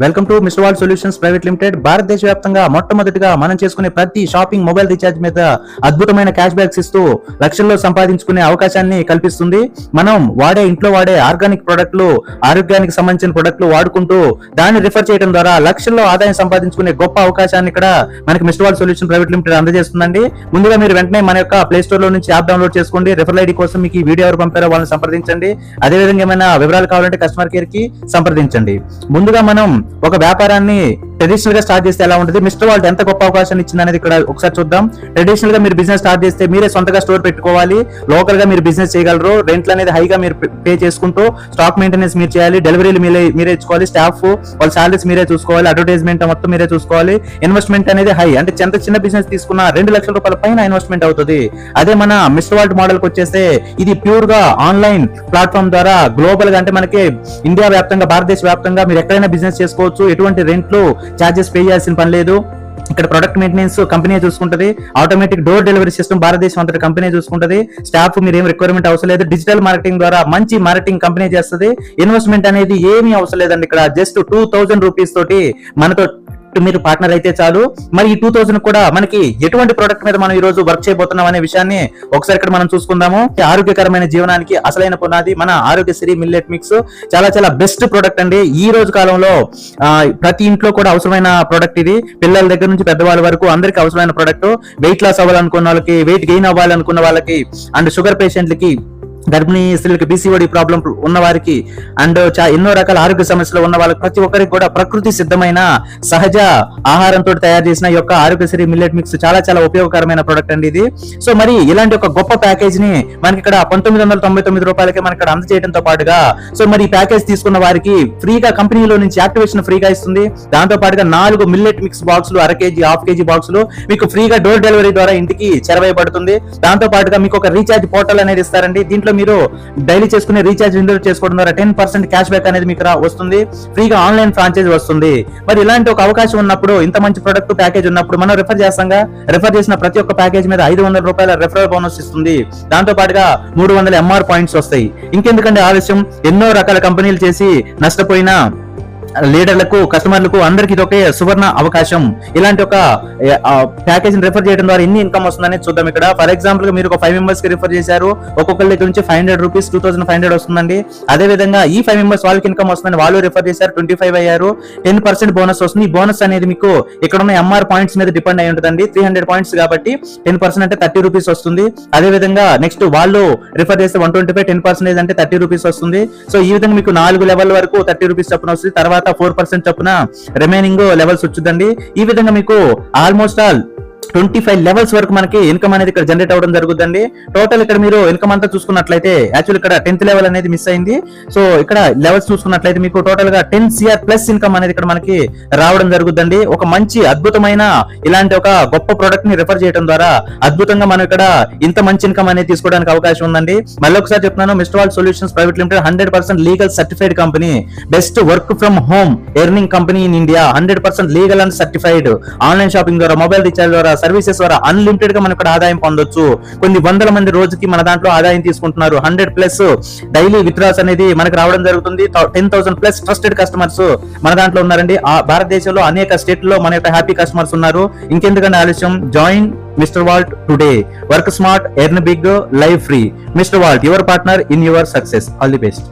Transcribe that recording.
Welcome to mister Vault Solutions Private Limited. భారతదేశ వ్యాప్తంగా మొట్టమొదటిగా మనం చేసుకునే ప్రతి షాపింగ్ మొబైల్ రీఛార్జ్ మీద అద్భుతమైన క్యాష్ బ్యాక్స్ ఇస్తూ లక్షల్లో సంపాదించుకునే అవకాశాన్ని కల్పిస్తుంది. మనం ఇంట్లో వాడే ఆర్గానిక్ ప్రొడక్ట్లు, ఆరోగ్యానికి సంబంధించిన ప్రొడక్ట్లు వాడుకుంటూ దాన్ని రిఫర్ చేయడం ద్వారా లక్షల్లో ఆదాయం సంపాదించుకునే గొప్ప అవకాశాన్ని ఇక్కడ మనకి mister vault solution private limited అందజేస్తుందండి. ముందుగా మీరు వెంటనే మన యొక్క ప్లే స్టోర్ లో నుంచి యాప్ డౌన్లోడ్ చేసుకోండి. రిఫరల్ ఐడి కోసం మీకు ఈ వీడియో ఎవరు పంపారో వాళ్ళని సంప్రదించండి. అదేవిధంగా ఏమైనా వివరాలు కావాలంటే కస్టమర్ కేర్ కి సంప్రదించండి. ముందుగా మనం ఒక వ్యాపారాన్ని ట్రెడిషనల్ గా స్టార్ట్ చేస్తే ఎలా ఉంటుంది, మిస్టర్ వాల్ట్ ఎంత గొప్ప అవకాశాన్ని ఇచ్చింది అనేది ఇక్కడ ఒకసారి చూద్దాం. ట్రెడిషనల్ గా మీరు బిజినెస్ స్టార్ట్ చేస్తే మీరే సొంతగా స్టోర్ పెట్టుకోవాలి. లోకల్ గా మీరు బిజినెస్ చేయగలరు. రెంట్లు అనేది హైగా మీరు పే చేసుకుంటూ స్టాక్ మెయింటెనెన్స్ మీరు చేయాలి. డెలివరీలు మీరే ఇచ్చుకోవాలి. స్టాఫ్ వాళ్ళ సాలరీస్ మీరే చూసుకోవాలి. అడ్వర్టైజ్మెంట్ మొత్తం మీరే చూసుకోవాలి. ఇన్వెస్ట్మెంట్ అనేది హై, అంటే చిన్న బిజినెస్ తీసుకున్న 2 లక్షల రూపాయల పైన ఇన్వెస్ట్మెంట్ అవుతుంది. అదే మన మిస్టర్ వాల్ట్ మోడల్ కి వచ్చేస్తే ఇది ప్యూర్ గా ఆన్లైన్ ప్లాట్ఫామ్ ద్వారా గ్లోబల్ గా, అంటే మనకి ఇండియా వ్యాప్తంగా, భారతదేశ వ్యాప్తంగా మీరు ఎక్కడైనా బిజినెస్ చేసుకోవచ్చు. ఎటువంటి రెంట్లు చార్జెస్ పే చేయాల్సిన పని లేదు. ఇక్కడ ప్రొడక్ట్ మెయింటెనెన్స్ కంపెనీ చూసుకుంటది. ఆటోమేటిక్ డోర్ డెలివరీ సిస్టమ్ భారతదేశం అంతటి కంపెనీ చూసుకుంటది. స్టాఫ్ మీరు ఏం రిక్వైర్మెంట్ అవసరం లేదు. డిజిటల్ మార్కెటింగ్ ద్వారా మంచి మార్కెటింగ్ కంపెనీ చేస్తుంది. ఇన్వెస్ట్మెంట్ అనేది ఏమీ అవసరం లేదండి. ఇక్కడ జస్ట్ 2000 రూపీస్ తోటి మనతో మీరు పార్ట్నర్ అయితే చాలు. మరి ఈ 2000 కూడా మనకి ఎటువంటి ప్రొడక్ట్ మీద మనం ఈ రోజు వర్క్ చేయబోతున్నాం అనే విషయాన్ని ఒకసారి ఇక్కడ మనం చూసుకుందాము. ఆరోగ్యకరమైన జీవనానికి అసలైన పునాది మన ఆరోగ్యశ్రీ మిల్లెట్ మిక్స్. చాలా బెస్ట్ ప్రొడక్ట్ అండి. ఈ రోజు కాలంలో ప్రతి ఇంట్లో కూడా అవసరమైన ప్రొడక్ట్ ఇది. పిల్లల దగ్గర నుంచి పెద్దవాళ్ళ వరకు అందరికి అవసరమైన ప్రొడక్ట్. వెయిట్ లాస్ అవ్వాలనుకున్న వాళ్ళకి, వెయిట్ గెయిన్ అవ్వాలనుకున్న వాళ్ళకి, అండ్ షుగర్ పేషెంట్లకి, గర్భిణీ స్త్రీలకి, పీసీఓడి ప్రాబ్లం ఉన్న వారికి, అండ్ ఎన్నో రకాల ఆరోగ్య సమస్యలు ఉన్న వాళ్ళకి, ప్రతి ఒక్కరికి కూడా ప్రకృతి సిద్ధమైన సహజ ఆహారంతో తయారు చేసిన యొక్క ఆరోగ్యశ్రీ మిల్లెట్ మిక్స్ చాలా ఉపయోగకరమైన ప్రొడక్ట్ అండి ఇది. సో మరి ఇలాంటి ఒక గొప్ప ప్యాకేజ్ ని మనకి ఇక్కడ 1999 రూపాయలకే మనకి ఇక్కడ అందజేయడంతో పాటుగా, సో మరి ఈ ప్యాకేజ్ తీసుకున్న వారికి ఫ్రీగా కంపెనీలో నుంచి యాక్టివేషన్ ఫ్రీగా ఇస్తుంది. దాంతో పాటుగా 4 మిల్లెట్ మిక్స్ బాక్సులు, 1/2 kg, 1/2 kg బాక్సులు మీకు ఫ్రీగా డోర్ డెలివరీ ద్వారా ఇంటికి చేరవేయబడుతుంది. దాంతో పాటుగా మీకు ఒక రీఛార్జ్ పోర్టల్ అనేది ఇస్తారండి. దీంట్లో మీరు డైలీ చేసుకునే రీఛార్జ్ విండో చేసుకోవడం ద్వారా 10% క్యాష్ బ్యాక్ అనేది మీకు వస్తుంది. ఫ్రీగా ఆన్లైన్ ఫ్రాంచైజ్ వస్తుంది. మరి ఇలాంటి ఒక అవకాశం ఉన్నప్పుడు, ఇంత మంచి ప్రొడక్ట్ ప్యాకేజ్ ఉన్నప్పుడు మనం రిఫర్ చేసిన ప్రతి ఒక్క ప్యాకేజ్ మీద 500 రూపాయల రెఫరల్ బోనస్ ఇస్తుంది. దాంతో పాటుగా 300 MR పాయింట్స్ వస్తాయి. ఇంకెందుకంటే ఆలస్యం, ఎన్నో రకాల కంపెనీలు చేసి నష్టపోయిన లీడర్లకు, కస్టమర్లకు అందరికి ఇది ఒకే సువర్ణ అవకాశం. ఇలాంటి ఒక ప్యాకేజ్ రిఫర్ చేయడం ద్వారా ఎన్ని ఇన్కమ్ వస్తుందని చూద్దాం. ఇక్కడ ఫర్ ఎగ్జాంపుల్ మీరు ఒక 5 మెంబర్స్ కి రిఫర్ చేశారు. ఒక్కొక్కరి దగ్గర నుంచి 500 రూపీస్, 2500 వస్తుందండి. అదే విధంగా ఈ 5 మెంబర్స్ వాళ్ళకి ఇన్కమ్ వస్తుందని వాళ్ళు రిఫర్ చేశారు, 25 అయ్యారు, 10% బోనస్ వస్తుంది. ఈ బోనస్ అనేది మీకు ఇక్కడ ఉన్న MR పాయింట్స్ మీద డిపెండ్ అయి ఉంటుందండి. 300 పాయింట్స్ కాబట్టి 10% అంటే 30 రూపీస్ వస్తుంది. అదే విధంగా నెక్స్ట్ వాళ్ళు రిఫర్ చేస్తే 125, 10% అంటే 30 రూపీస్ వస్తుంది. సో ఈ విధంగా మీకు 4 లెవెల్ వరకు 30 రూపీస్ చొప్పున వస్తుంది. తర్వాత 4% చొప్పున రిమైనింగ్ లెవెల్స్ వచ్చుదండి. ఈ విధంగా మీకు ఆల్మోస్ట్ 25 లెవెల్స్ వరకు మనకి ఇన్కమ్ అనేది ఇక్కడ జనరేట్ అవ్వడం జరుగుతుందండి. టోటల్ ఇక్కడ మీరు ఇన్కమ్ అంతా చూసుకున్నట్లయితే, యాక్చువల్ ఇక్కడ 10th లెవెల్ అనేది మిస్ అయింది. సో ఇక్కడ లెవెల్స్ చూసుకున్నట్లయితే మీకు టోటల్ గా 10 CR ప్లస్ ఇన్కమ్ అనేది ఇక్కడ మనకి రావడం జరుగుతుందండి. ఒక మంచి అద్భుతమైన ఇలాంటి ఒక గొప్ప ప్రొడక్ట్ ని రిఫర్ చేయడం ద్వారా అద్భుతంగా మనం ఇక్కడ ఇంత మంచి ఇన్కమ్ అనేది తీసుకోవడానికి అవకాశం ఉందండి. మళ్ళీ ఒకసారి చెప్తున్నాను, mister Vault Solutions Private Limited 100% legal certified company, best work from home earning company in India, 100% legal and certified. Online shopping ద్వారా, మొబైల్ రీఛార్జ్ ద్వారా, సర్వీసెస్ ద్వారా అన్లిమిటెడ్ గా మనం ఇక్కడ ఆదాయం పొందొచ్చు. కొన్ని వందల మంది రోజుకి మన దాంట్లో ఆదాయం తీసుకుంటున్నారు. 100+ డైలీ విత్డ్రాస్ అనేది మనకు రావడం జరుగుతుంది. 10,000+ ట్రస్టెడ్ కస్టమర్స్ మన దాంట్లో ఉన్నారండి. ఆ భారతదేశంలో అనేక స్టేట్ లో మన యొక్క హ్యాపీ కస్టమర్స్ ఉన్నారు. ఇంకెందుకంటే ఆలస్యం, join mister Vault today. Work smart, earn big, live free. Mister Vault, your partner in your success. All the best.